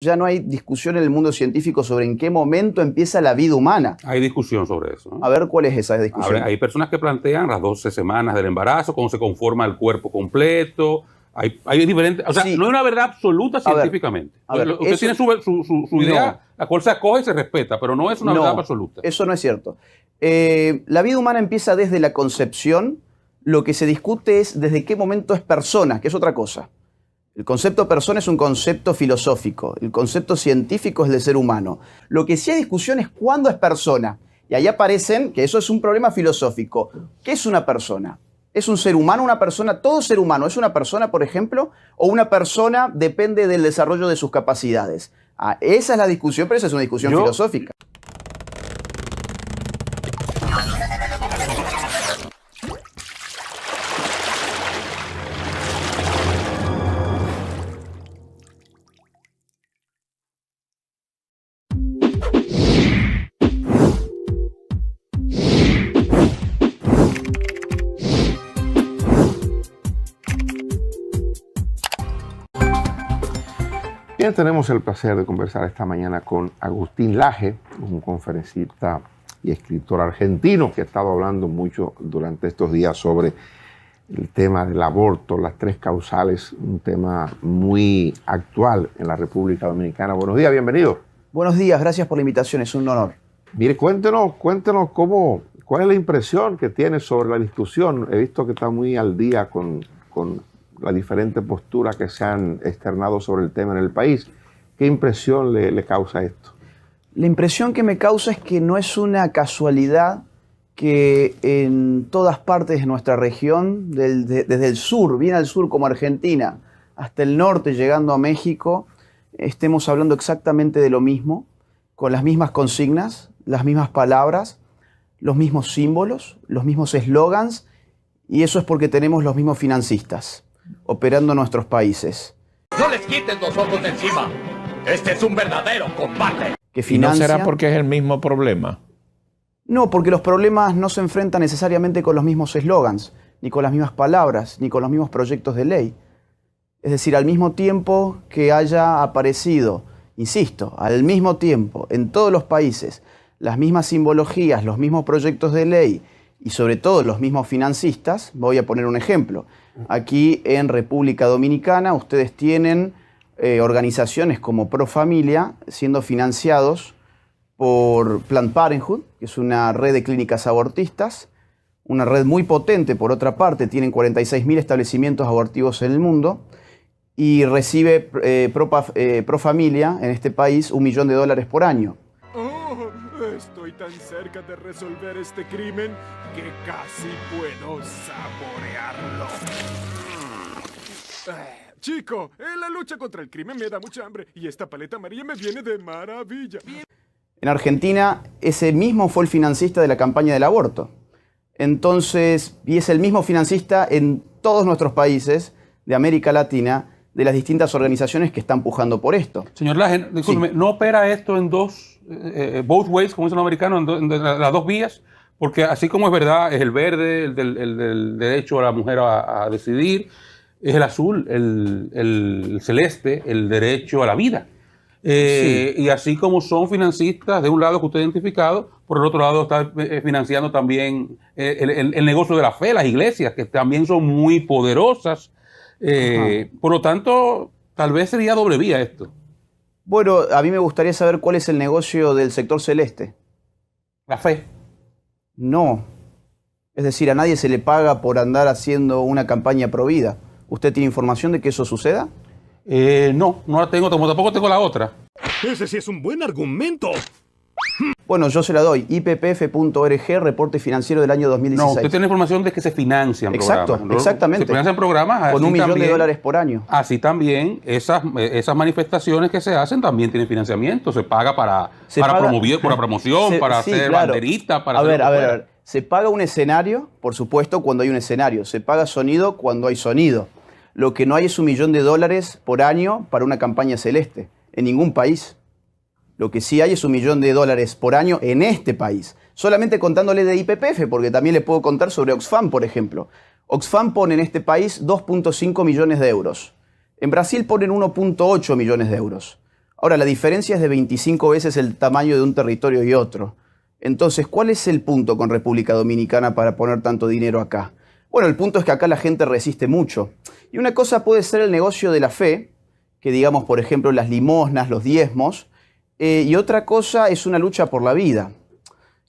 Ya no hay discusión en el mundo científico sobre en qué momento empieza la vida humana. Hay discusión sobre eso, ¿no? A ver, ¿cuál es esa discusión? Hay personas que plantean las 12 semanas del embarazo, cómo se conforma el cuerpo completo. Hay diferentes... O sea, sí. No hay una verdad absoluta científicamente. Usted tiene su idea, la cual se acoge y se respeta, pero no es una verdad absoluta. Eso no es cierto. La vida humana empieza desde la concepción. Lo que se discute es desde qué momento es persona, que es otra cosa. El concepto persona es un concepto filosófico. El concepto científico es del ser humano. Lo que sí hay discusión es cuándo es persona. Y ahí aparecen que eso es un problema filosófico. ¿Qué es una persona? ¿Es un ser humano, una persona? ¿Todo ser humano es una persona, por ejemplo? ¿O una persona depende del desarrollo de sus capacidades? Esa es la discusión, pero esa es una discusión filosófica. Bien, tenemos el placer de conversar esta mañana con Agustín Laje, un conferencista y escritor argentino que ha estado hablando mucho durante estos días sobre el tema del aborto, las 3 causales, un tema muy actual en la República Dominicana. Buenos días, bienvenido. Buenos días, gracias por la invitación, es un honor. Mire, cuéntenos cuál es la impresión que tiene sobre la discusión. He visto que está muy al día con las diferentes posturas que se han externado sobre el tema en el país. ¿Qué impresión le causa esto? La impresión que me causa es que no es una casualidad que en todas partes de nuestra región, desde el sur, bien al sur como Argentina, hasta el norte llegando a México, estemos hablando exactamente de lo mismo, con las mismas consignas, las mismas palabras, los mismos símbolos, los mismos eslogans, y eso es porque tenemos los mismos financistas operando en nuestros países. ¡No les quiten los ojos de encima! ¡Este es un verdadero combate! ¿Y no será porque es el mismo problema? No, porque los problemas no se enfrentan necesariamente con los mismos eslogans, ni con las mismas palabras, ni con los mismos proyectos de ley. Es decir, al mismo tiempo que haya aparecido, insisto, al mismo tiempo en todos los países, las mismas simbologías, los mismos proyectos de ley y sobre todo los mismos financistas, voy a poner un ejemplo. Aquí en República Dominicana ustedes tienen organizaciones como Pro Familia siendo financiados por Planned Parenthood, que es una red de clínicas abortistas, una red muy potente por otra parte, tienen 46.000 establecimientos abortivos en el mundo y recibe Pro Familia en este país $1 millón por año. Estoy tan cerca de resolver este crimen que casi puedo saborearlo. Chico, la lucha contra el crimen me da mucha hambre y esta paleta amarilla me viene de maravilla. En Argentina, ese mismo fue el financista de la campaña del aborto. Entonces, y es el mismo financista en todos nuestros países de América Latina, de las distintas organizaciones que están pujando por esto. Señor Laje, discúlpeme, ¿no opera esto en both ways, como dicen los americanos, en las 2 vías? Porque así como es verdad, es el verde, el del derecho a la mujer a decidir, es el azul, el celeste, el derecho a la vida. Y así como son financistas, de un lado que usted ha identificado, por el otro lado está financiando también el negocio de la fe, las iglesias, que también son muy poderosas. Por lo tanto, tal vez sería doble vía esto. Bueno, a mí me gustaría saber cuál es el negocio del sector celeste. La fe. No. Es decir, a nadie se le paga por andar haciendo una campaña pro vida. ¿Usted tiene información de que eso suceda? No la tengo, como tampoco tengo la otra. Ese sí es un buen argumento. Bueno, yo se la doy. IPPF.org, reporte financiero del año 2016. No, usted tiene información de que se financian programas, ¿no? Exactamente. Se financian programas. Con $1 millón por año. Así también, esas manifestaciones que se hacen también tienen financiamiento. Se paga para promoción, para hacer banderitas, para hacer... A ver. Se paga un escenario, por supuesto, cuando hay un escenario. Se paga sonido cuando hay sonido. Lo que no hay es $1 millón por año para una campaña celeste. En ningún país. Lo que sí hay es $1 millón por año en este país. Solamente contándole de IPPF, porque también le puedo contar sobre Oxfam, por ejemplo. Oxfam pone en este país 2.5 millones de euros. En Brasil ponen 1.8 millones de euros. Ahora, la diferencia es de 25 veces el tamaño de un territorio y otro. Entonces, ¿cuál es el punto con República Dominicana para poner tanto dinero acá? Bueno, el punto es que acá la gente resiste mucho. Y una cosa puede ser el negocio de la fe, que digamos, por ejemplo, las limosnas, los diezmos, y otra cosa es una lucha por la vida,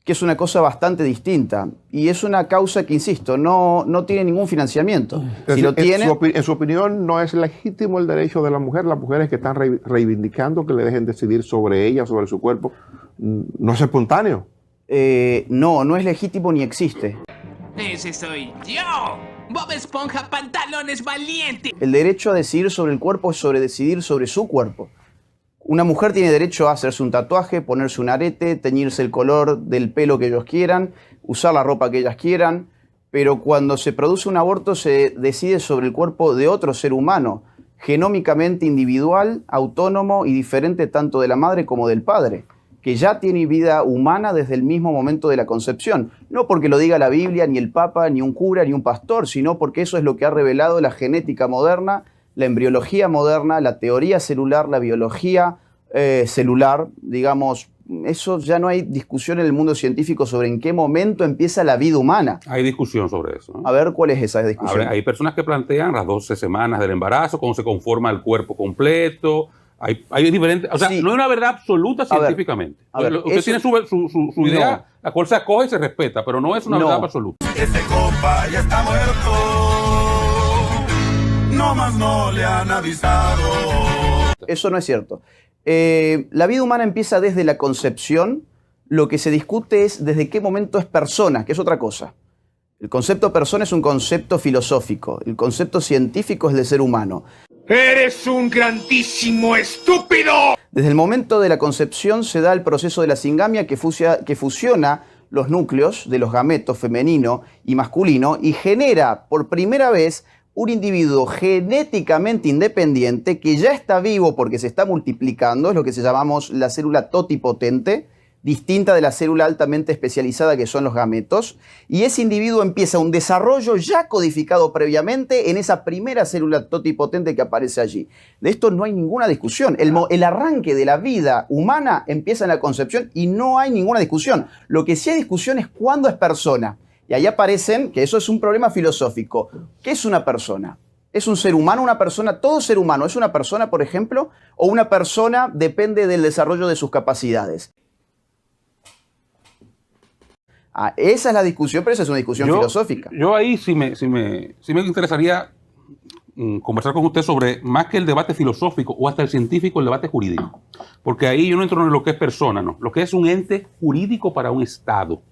que es una cosa bastante distinta. Y es una causa que, insisto, no tiene ningún financiamiento. Si lo tiene, en su opinión, ¿no es legítimo el derecho de la mujer? Las mujeres que están reivindicando que le dejen decidir sobre ella, sobre su cuerpo, ¿no es espontáneo? no es legítimo ni existe. Ese soy yo. Bob Esponja Pantalones Valiente. El derecho a decidir sobre el cuerpo es sobre decidir sobre su cuerpo. Una mujer tiene derecho a hacerse un tatuaje, ponerse un arete, teñirse el color del pelo que ellos quieran, usar la ropa que ellas quieran, pero cuando se produce un aborto se decide sobre el cuerpo de otro ser humano, genómicamente individual, autónomo y diferente tanto de la madre como del padre, que ya tiene vida humana desde el mismo momento de la concepción. No porque lo diga la Biblia, ni el Papa, ni un cura, ni un pastor, sino porque eso es lo que ha revelado la genética moderna, la embriología moderna, la teoría celular, la biología celular, digamos. Eso ya no hay discusión en el mundo científico sobre en qué momento empieza la vida humana. Hay discusión sobre eso, ¿no? A ver, ¿cuál es esa discusión? Hay personas que plantean las 12 semanas del embarazo, cómo se conforma el cuerpo completo. Hay diferentes, o sea, sí. No hay una verdad absoluta científicamente. Usted tiene su idea, la cual se acoge y se respeta, pero no es una verdad absoluta. Este compa ya está muerto, no más no le han avisado. Eso no es cierto. La vida humana empieza desde la concepción. Lo que se discute es desde qué momento es persona, que es otra cosa. El concepto persona es un concepto filosófico. El concepto científico es de ser humano. ¡Eres un grandísimo estúpido! Desde el momento de la concepción se da el proceso de la singamia que fusiona los núcleos de los gametos femenino y masculino y genera por primera vez un individuo genéticamente independiente que ya está vivo porque se está multiplicando, es lo que llamamos la célula totipotente, distinta de la célula altamente especializada que son los gametos, y ese individuo empieza un desarrollo ya codificado previamente en esa primera célula totipotente que aparece allí. De esto no hay ninguna discusión. El arranque de la vida humana empieza en la concepción y no hay ninguna discusión. Lo que sí hay discusión es cuándo es persona. Y ahí aparecen que eso es un problema filosófico. ¿Qué es una persona? ¿Es un ser humano, una persona? ¿Todo ser humano es una persona, por ejemplo? ¿O una persona depende del desarrollo de sus capacidades? Esa es la discusión, pero esa es una discusión filosófica. Yo ahí sí me interesaría conversar con usted sobre, más que el debate filosófico o hasta el científico, el debate jurídico. Porque ahí yo no entro en lo que es persona, no. Lo que es un ente jurídico para un Estado.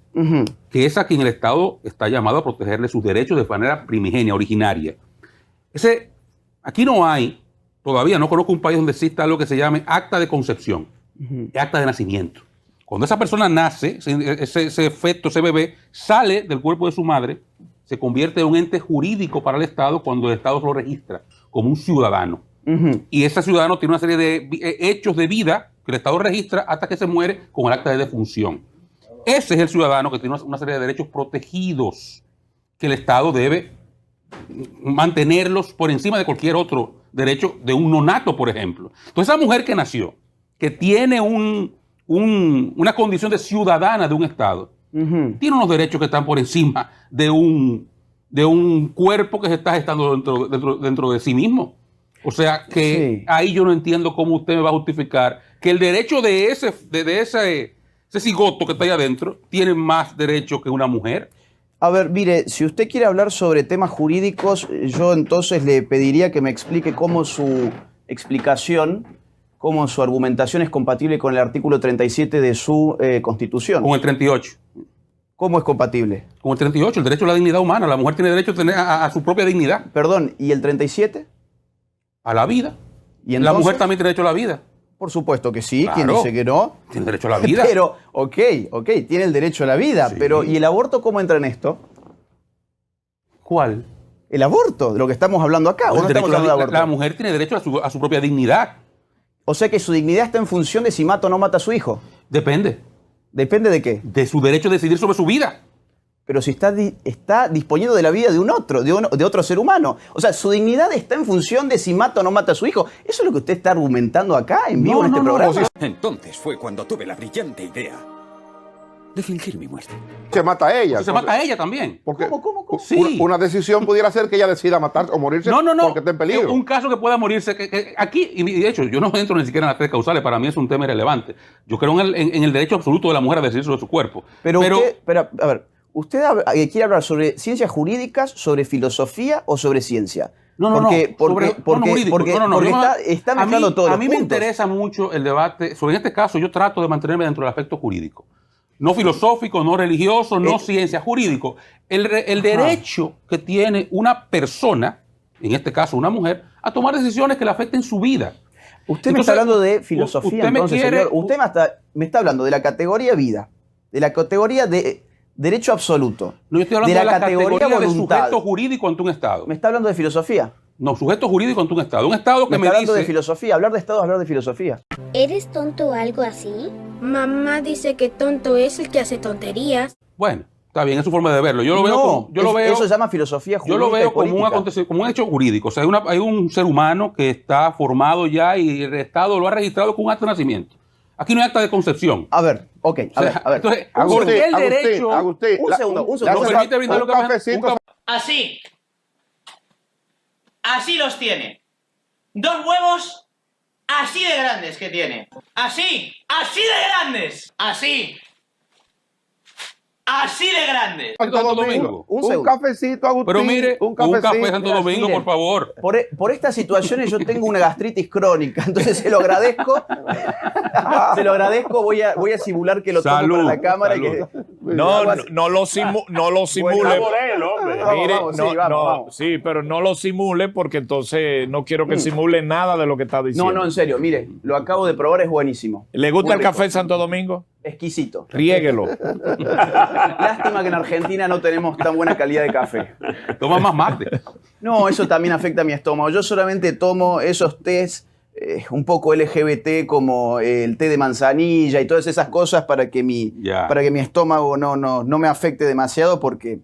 Que es a quien el Estado está llamado a protegerle sus derechos de manera primigenia, originaria. Aquí no hay, todavía no conozco un país donde exista algo que se llame acta de concepción, acta de nacimiento. Cuando esa persona nace, ese feto, ese bebé, sale del cuerpo de su madre, se convierte en un ente jurídico para el Estado cuando el Estado lo registra como un ciudadano. Y ese ciudadano tiene una serie de hechos de vida que el Estado registra hasta que se muere con el acta de defunción. Ese es el ciudadano que tiene una serie de derechos protegidos que el Estado debe mantenerlos por encima de cualquier otro derecho de un nonato, por ejemplo. Entonces, esa mujer que nació, que tiene una condición de ciudadana de un Estado, tiene unos derechos que están por encima de un cuerpo que se está gestando dentro de sí mismo. O sea que ahí yo no entiendo cómo usted me va a justificar que el derecho de ese cigoto que está ahí adentro tiene más derecho que una mujer. A ver, mire, si usted quiere hablar sobre temas jurídicos, yo entonces le pediría que me explique cómo su explicación, cómo su argumentación es compatible con el artículo 37 de su Constitución. Con el 38. ¿Cómo es compatible? Con el 38, el derecho a la dignidad humana. La mujer tiene derecho a tener a su propia dignidad. Perdón, ¿y el 37? A la vida. ¿Y entonces? La mujer también tiene derecho a la vida. Por supuesto que sí, Claro. ¿Quién dice que no? Tiene derecho a la vida. Pero, ok, tiene el derecho a la vida, pero ¿y el aborto cómo entra en esto? ¿Cuál? El aborto, de lo que estamos hablando acá. ¿O no estamos hablando de aborto? La mujer tiene derecho a su propia dignidad. O sea que su dignidad está en función de si mata o no mata a su hijo. Depende. ¿Depende de qué? De su derecho a decidir sobre su vida. pero si está disponiendo de la vida de un otro, de otro ser humano. O sea, su dignidad está en función de si mata o no mata a su hijo. ¿Eso es lo que usted está argumentando acá en vivo en este programa? Entonces fue cuando tuve la brillante idea de fingir mi muerte. Se mata a ella. Se mata a ella también. Porque ¿Cómo? Sí. una decisión pudiera ser que ella decida matarse o morirse porque está en peligro. Un caso que pueda morirse. Que aquí, y de hecho, yo no entro ni siquiera en las tres causales, para mí es un tema irrelevante. Yo creo en el derecho absoluto de la mujer a decidir sobre su cuerpo. Pero a ver, ¿usted quiere hablar sobre ciencias jurídicas, sobre filosofía o sobre ciencia? Porque está mezclando todos los A mí me interesa mucho el debate. Sobre este caso, yo trato de mantenerme dentro del aspecto jurídico. No filosófico, no religioso, no ciencia, jurídico. El derecho que tiene una persona, en este caso una mujer, a tomar decisiones que le afecten su vida. Usted me está hablando de filosofía, entonces, señor. Usted me está hablando de la categoría vida, de la categoría de derecho absoluto. No, yo estoy hablando de la categoría de sujeto jurídico ante un Estado. ¿Me está hablando de filosofía? No, sujeto jurídico ante un Estado. Un Estado que me está hablando de filosofía. Hablar de Estado es hablar de filosofía. ¿Eres tonto o algo así? Mamá dice que tonto es el que hace tonterías. Bueno, está bien, es su forma de verlo. Yo lo veo. Eso se llama filosofía jurídica. Yo lo veo como un hecho jurídico. O sea, hay un ser humano que está formado ya y el Estado lo ha registrado con un acta de nacimiento. Aquí no hay acta de concepción. A ver, ok. A ver. Entonces, ¿por qué el derecho? Agustín, un segundo. ¿Nos permite brindar lo que Así. Así los tiene. 2 huevos así de grandes que tiene. Así. Así de grandes. Así. Así de grandes. Santo Domingo. Un cafecito, Agustín. Pero mire, un café Santo Domingo, por favor. Por estas situaciones yo tengo una gastritis crónica, entonces se lo agradezco. Se lo agradezco, voy a simular que lo tomo para la cámara. No lo simule. Sí, pero no lo simule porque entonces no quiero que simule nada de lo que está diciendo. No, en serio, mire, lo acabo de probar, es buenísimo. ¿Le gusta el café Santo Domingo? Exquisito. Riéguelo. Lástima que en Argentina no tenemos tan buena calidad de café. Toma más mate. No, eso también afecta a mi estómago. Yo solamente tomo esos tés un poco LGBT como el té de manzanilla y todas esas cosas para que mi estómago no me afecte demasiado porque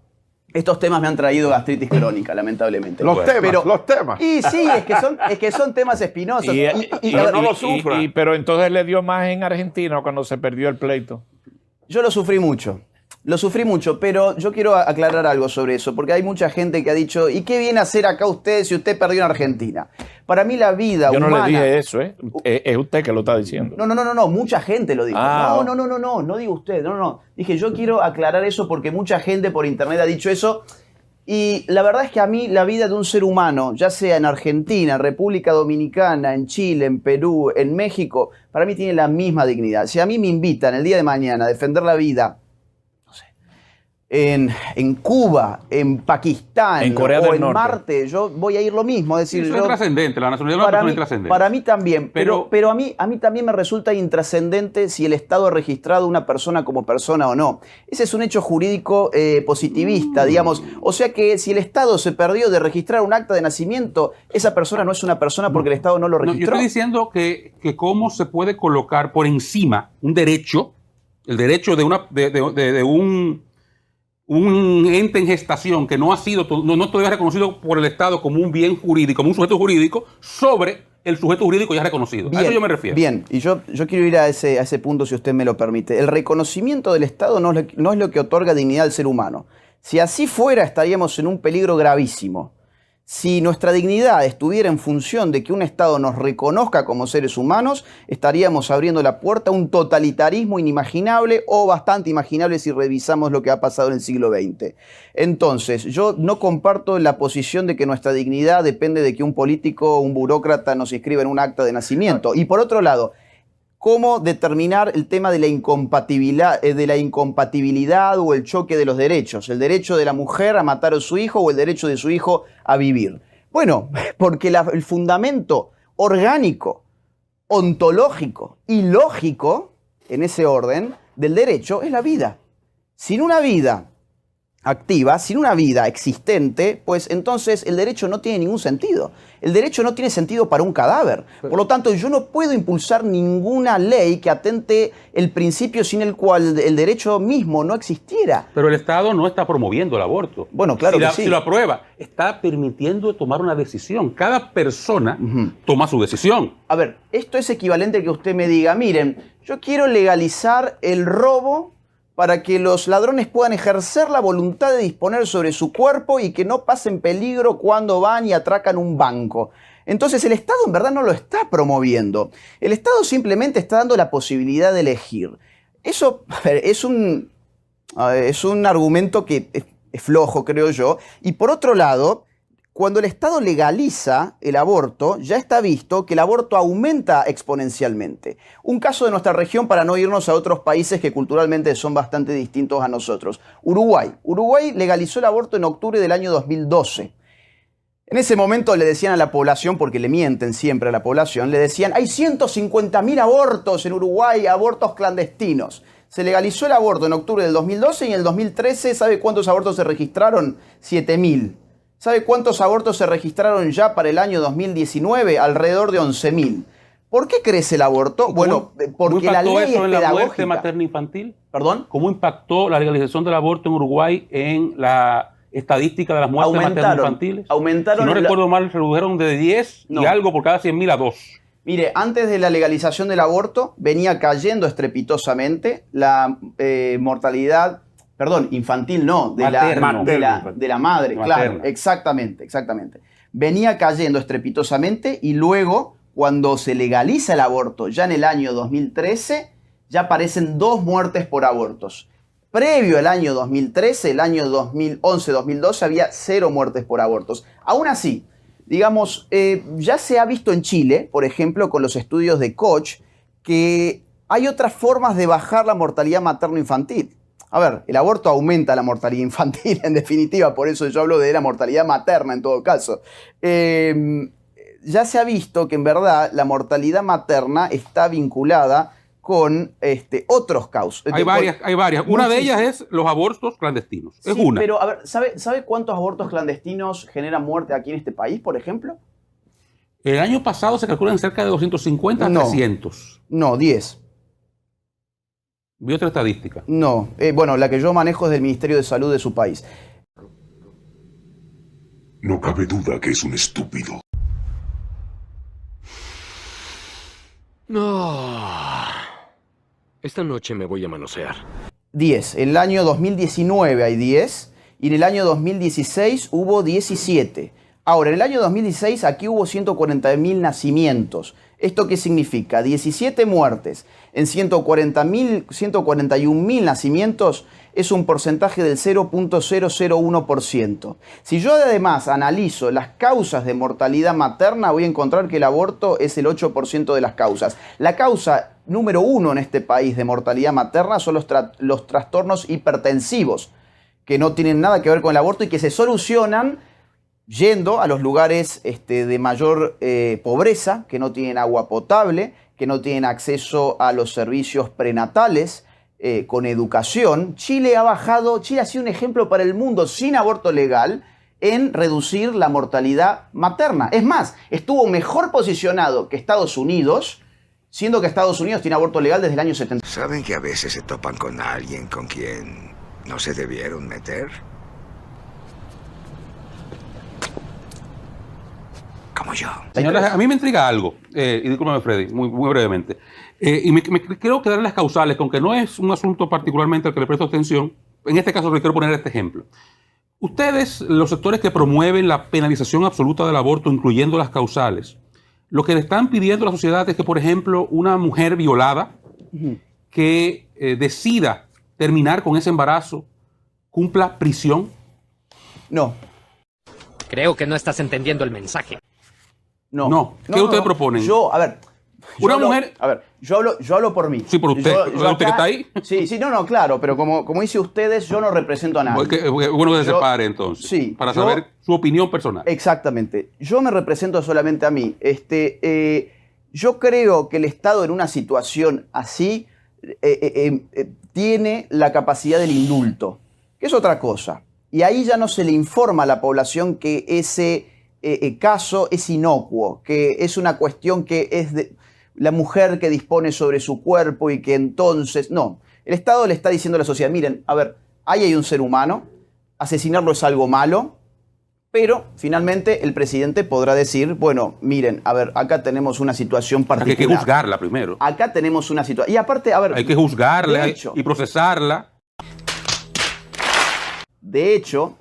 estos temas me han traído gastritis crónica, lamentablemente. Los temas. Y sí, es que son temas espinosos. Pero no lo sufra. Pero entonces le dio más en Argentina cuando se perdió el pleito. Yo lo sufrí mucho, pero yo quiero aclarar algo sobre eso, porque hay mucha gente que ha dicho, ¿y qué viene a hacer acá usted si usted perdió en Argentina? Para mí la vida humana... Yo no le dije eso, ¿eh? Es usted que lo está diciendo. No, mucha gente lo dijo. No digo usted, no. Dije, yo quiero aclarar eso porque mucha gente por internet ha dicho eso, y la verdad es que a mí la vida de un ser humano, ya sea en Argentina, República Dominicana, en Chile, en Perú, en México, para mí tiene la misma dignidad. Si a mí me invitan el día de mañana a defender la vida en Cuba, en Pakistán en Corea o del en Norte. Marte, yo voy a ir lo mismo. Es decir, eso es trascendente, la nacionalidad de una persona es trascendente. Para mí también, pero a mí también me resulta intrascendente si el Estado ha registrado a una persona como persona o no. Ese es un hecho jurídico positivista, digamos. O sea que si el Estado se perdió de registrar un acta de nacimiento, esa persona no es una persona porque el Estado no lo registró. Yo estoy diciendo que cómo se puede colocar por encima un derecho, el derecho de un ente en gestación que no todavía reconocido por el Estado como un bien jurídico, como un sujeto jurídico, sobre el sujeto jurídico ya reconocido. Bien, a eso yo me refiero. Bien, y yo quiero ir a ese punto si usted me lo permite. El reconocimiento del Estado no es lo que otorga dignidad al ser humano. Si así fuera, estaríamos en un peligro gravísimo. Si nuestra dignidad estuviera en función de que un Estado nos reconozca como seres humanos, estaríamos abriendo la puerta a un totalitarismo inimaginable o bastante imaginable si revisamos lo que ha pasado en el siglo XX. Entonces, yo no comparto la posición de que nuestra dignidad depende de que un político o un burócrata nos inscriba en un acta de nacimiento. Y por otro lado, ¿cómo determinar el tema de la incompatibilidad o el choque de los derechos? El derecho de la mujer a matar a su hijo o el derecho de su hijo a vivir. Bueno, porque el fundamento orgánico, ontológico y lógico, en ese orden, del derecho es la vida. Sin una vida activa, sin una vida existente, pues entonces el derecho no tiene ningún sentido. El derecho no tiene sentido para un cadáver. Por lo tanto, yo no puedo impulsar ninguna ley que atente el principio sin el cual el derecho mismo no existiera. Pero el Estado no está promoviendo el aborto. Bueno, claro que sí. Si lo aprueba, está permitiendo tomar una decisión. Cada persona toma su decisión. A ver, esto es equivalente a que usted me diga, miren, yo quiero legalizar el robo para que los ladrones puedan ejercer la voluntad de disponer sobre su cuerpo y que no pasen peligro cuando van y atracan un banco. Entonces el Estado en verdad no lo está promoviendo. El Estado simplemente está dando la posibilidad de elegir. Eso, a ver, es un argumento que es flojo, creo yo. Y por otro lado, cuando el Estado legaliza el aborto, ya está visto que el aborto aumenta exponencialmente. Un caso de nuestra región, para no irnos a otros países que culturalmente son bastante distintos a nosotros. Uruguay. Uruguay legalizó el aborto en octubre del año 2012. En ese momento le decían a la población, porque le mienten siempre a la población, le decían, hay 150.000 abortos en Uruguay, abortos clandestinos. Se legalizó el aborto en octubre del 2012 y en el 2013, ¿sabe cuántos abortos se registraron? 7.000. ¿Sabe cuántos abortos se registraron ya para el año 2019? Alrededor de 11.000. ¿Por qué crece el aborto? Bueno, porque la ley es eso en la muerte pedagógica. materno-infantil? ¿Perdón? ¿Cómo impactó la legalización del aborto en Uruguay en la estadística de las muertes materno-infantiles? Aumentaron. Si no recuerdo mal, redujeron de 10 y algo por cada 100.000 a 2. Mire, antes de la legalización del aborto venía cayendo estrepitosamente la mortalidad. Perdón, infantil no, de la madre, claro, exactamente. Venía cayendo estrepitosamente y luego, cuando se legaliza el aborto, ya en el año 2013, ya aparecen 2 muertes por abortos. Previo al año 2013, el año 2011-2012, había 0 muertes por abortos. Aún así, digamos, ya se ha visto en Chile, por ejemplo, con los estudios de Koch, que hay otras formas de bajar la mortalidad materno-infantil. A ver, el aborto aumenta la mortalidad infantil, en definitiva, por eso yo hablo de la mortalidad materna en todo caso. Ya se ha visto que en verdad la mortalidad materna está vinculada con otros causas. Hay varias. Una de ellas es los abortos clandestinos. Es una. Pero, a ver, ¿sabe cuántos abortos clandestinos generan muerte aquí en este país, por ejemplo? El año pasado se calculan cerca de 250 a 300. No, 10. ¿Vi otra estadística? No, bueno, la que yo manejo es del Ministerio de Salud de su país. No cabe duda que es un estúpido. No. Esta noche me voy a manosear. 10. En el año 2019 hay 10 y en el año 2016 hubo 17. Ahora, en el año 2016 aquí hubo 140.000 nacimientos. ¿Esto qué significa? 17 muertes en 141.000 nacimientos es un porcentaje del 0.001%. Si yo además analizo las causas de mortalidad materna, voy a encontrar que el aborto es el 8% de las causas. La causa número 1 en este país de mortalidad materna son los trastornos hipertensivos, que no tienen nada que ver con el aborto y que se solucionan yendo a los lugares de mayor pobreza, que no tienen agua potable, que no tienen acceso a los servicios prenatales, con educación. Chile ha sido un ejemplo para el mundo sin aborto legal en reducir la mortalidad materna. Es más, estuvo mejor posicionado que Estados Unidos, siendo que Estados Unidos tiene aborto legal desde el año 70. ¿Saben que a veces se topan con alguien con quien no se debieron meter? Como yo. Señores, a mí me intriga algo, y discúlpame Freddy, muy brevemente, y me quiero quedar en las causales, aunque no es un asunto particularmente al que le presto atención. En este caso le quiero poner este ejemplo. Ustedes, los sectores que promueven la penalización absoluta del aborto, incluyendo las causales, lo que le están pidiendo a la sociedad es que, por ejemplo, una mujer violada que decida terminar con ese embarazo cumpla prisión. No. Creo que no estás entendiendo el mensaje. No. ¿Qué ustedes proponen? Yo hablo por mí. Sí, por usted. ¿Usted que está ahí? Sí, claro, pero como dice ustedes, yo no represento a nadie. Bueno que se separe entonces. Sí. Para saber su opinión personal. Exactamente. Yo me represento solamente a mí. Yo creo que el Estado en una situación así tiene la capacidad del indulto, que es otra cosa. Y ahí ya no se le informa a la población que ese caso es inocuo, que es una cuestión que es de la mujer que dispone sobre su cuerpo y que entonces... No, el Estado le está diciendo a la sociedad, miren, a ver, ahí hay un ser humano, asesinarlo es algo malo, pero finalmente el presidente podrá decir, bueno, miren, a ver, acá tenemos una situación particular. Hay que juzgarla primero. Acá tenemos una situación... Y aparte, a ver... Hay que juzgarla y procesarla. De hecho,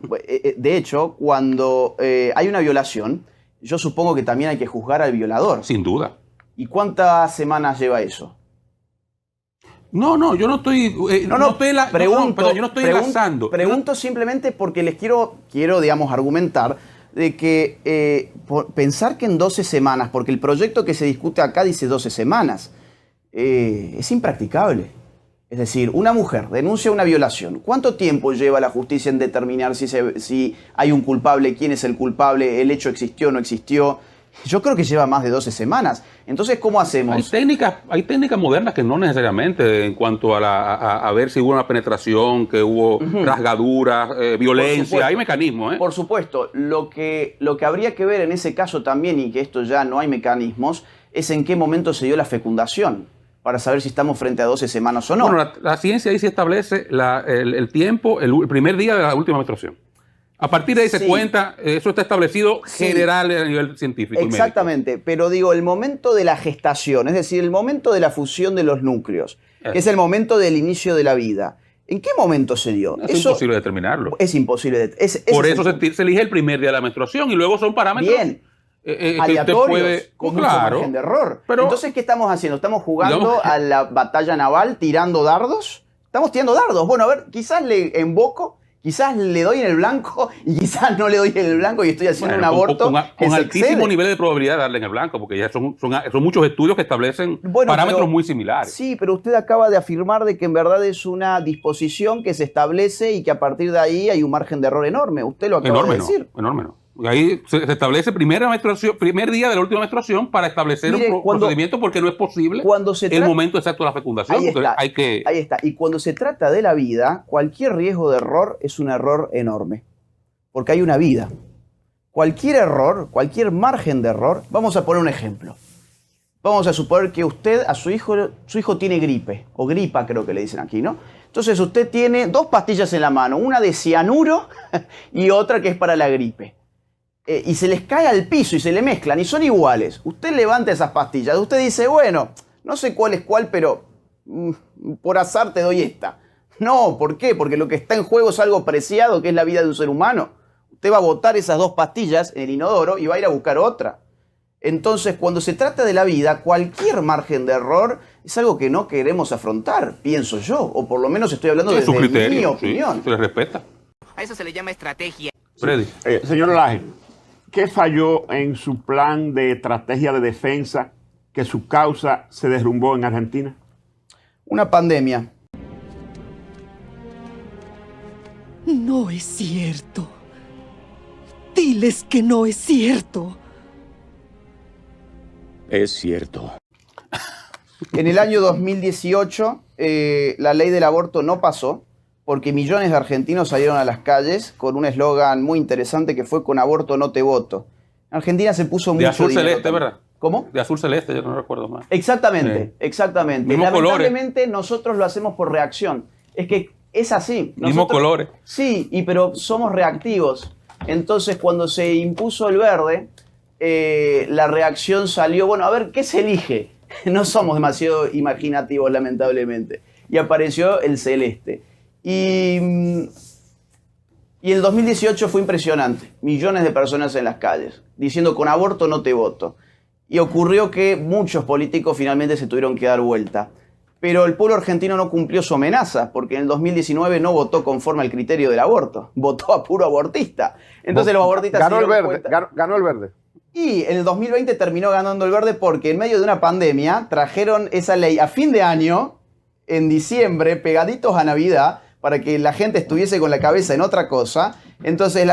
cuando hay una violación, yo supongo que también hay que juzgar al violador. Sin duda. ¿Y cuántas semanas lleva eso? No, yo no estoy... yo no estoy enlazando. Pregunto simplemente porque les quiero, digamos, argumentar de que pensar que en 12 semanas, porque el proyecto que se discute acá dice 12 semanas, es impracticable. Es decir, una mujer denuncia una violación. ¿Cuánto tiempo lleva la justicia en determinar si hay un culpable, quién es el culpable, el hecho existió o no existió? Yo creo que lleva más de 12 semanas. Entonces, ¿cómo hacemos? Hay técnicas modernas que no necesariamente en cuanto a ver si hubo una penetración, que hubo rasgaduras, violencia. Hay mecanismos. Por supuesto. Lo que habría que ver en ese caso también, y que esto ya no hay mecanismos, es en qué momento se dio la fecundación, para saber si estamos frente a 12 semanas o no. Bueno, la ciencia ahí sí establece el tiempo, el primer día de la última menstruación. A partir de ahí se cuenta, eso está establecido general a nivel científico. Exactamente, pero digo, el momento de la gestación, es decir, el momento de la fusión de los núcleos, que es el momento del inicio de la vida. ¿En qué momento se dio? Es imposible determinarlo. Es imposible. Por eso se elige el primer día de la menstruación y luego son parámetros... Bien. Aleatorios, con mucho margen de error. Pero, entonces, ¿qué estamos haciendo? ¿Estamos jugando a la batalla naval tirando dardos? Estamos tirando dardos. Bueno, a ver, quizás le emboco, quizás le doy en el blanco y quizás no le doy en el blanco y estoy haciendo un aborto con altísimo nivel de probabilidad de darle en el blanco, porque ya son muchos estudios que establecen parámetros muy similares. Sí, pero usted acaba de afirmar de que en verdad es una disposición que se establece y que a partir de ahí hay un margen de error enorme. Usted lo acaba de decir. Enorme no. Ahí se establece primer día de la última menstruación para establecer un procedimiento, porque no es posible el momento exacto de la fecundación. Ahí está. Y cuando se trata de la vida, cualquier riesgo de error es un error enorme. Porque hay una vida. Cualquier error, cualquier margen de error, vamos a poner un ejemplo. Vamos a suponer que usted, su hijo tiene gripe, o gripa creo que le dicen aquí, ¿no? Entonces usted tiene 2 pastillas en la mano, una de cianuro y otra que es para la gripe. Y se les cae al piso y se le mezclan y son iguales. Usted levanta esas pastillas, usted dice, bueno, no sé cuál es cuál, pero por azar te doy esta. No, ¿por qué? Porque lo que está en juego es algo preciado, que es la vida de un ser humano. Usted va a botar esas 2 pastillas en el inodoro y va a ir a buscar otra. Entonces, cuando se trata de la vida, cualquier margen de error es algo que no queremos afrontar, pienso yo. O por lo menos estoy hablando desde mi opinión. Se le respeta. A eso se le llama estrategia. Freddy. Señor Laje, ¿qué falló en su plan de estrategia de defensa que su causa se derrumbó en Argentina? Una pandemia. No es cierto. Diles que no es cierto. Es cierto. En el año 2018, la ley del aborto no pasó porque millones de argentinos salieron a las calles con un eslogan muy interesante que fue: con aborto no te voto. En Argentina se puso mucho azul dinero celeste, también. ¿verdad? ¿Cómo? De azul celeste, yo no recuerdo más. Exactamente, exactamente. Mismos Lamentablemente nosotros lo hacemos por reacción. Es que es así. Mismos colores. Sí, pero somos reactivos. Entonces, cuando se impuso el verde, la reacción salió, bueno, a ver, ¿qué se elige? No somos demasiado imaginativos, lamentablemente. Y apareció el celeste. Y el 2018 fue impresionante. Millones de personas en las calles, diciendo: con aborto no te voto. Y ocurrió que muchos políticos finalmente se tuvieron que dar vuelta. Pero el pueblo argentino no cumplió su amenaza, porque en el 2019 no votó conforme al criterio del aborto. Votó a puro abortista. Entonces los abortistas ganó el verde. Ganó el verde. Y en el 2020 terminó ganando el verde porque en medio de una pandemia trajeron esa ley a fin de año, en diciembre, pegaditos a Navidad, para que la gente estuviese con la cabeza en otra cosa. Entonces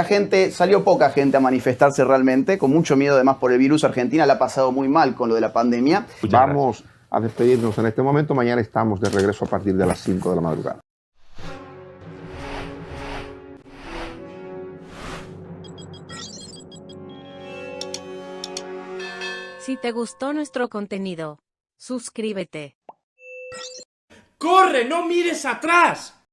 salió poca gente a manifestarse realmente, con mucho miedo además por el virus. Argentina la ha pasado muy mal con lo de la pandemia. Vamos a despedirnos en este momento. Mañana estamos de regreso a partir de las 5 de la madrugada. Si te gustó nuestro contenido, suscríbete. ¡Corre! ¡No mires atrás!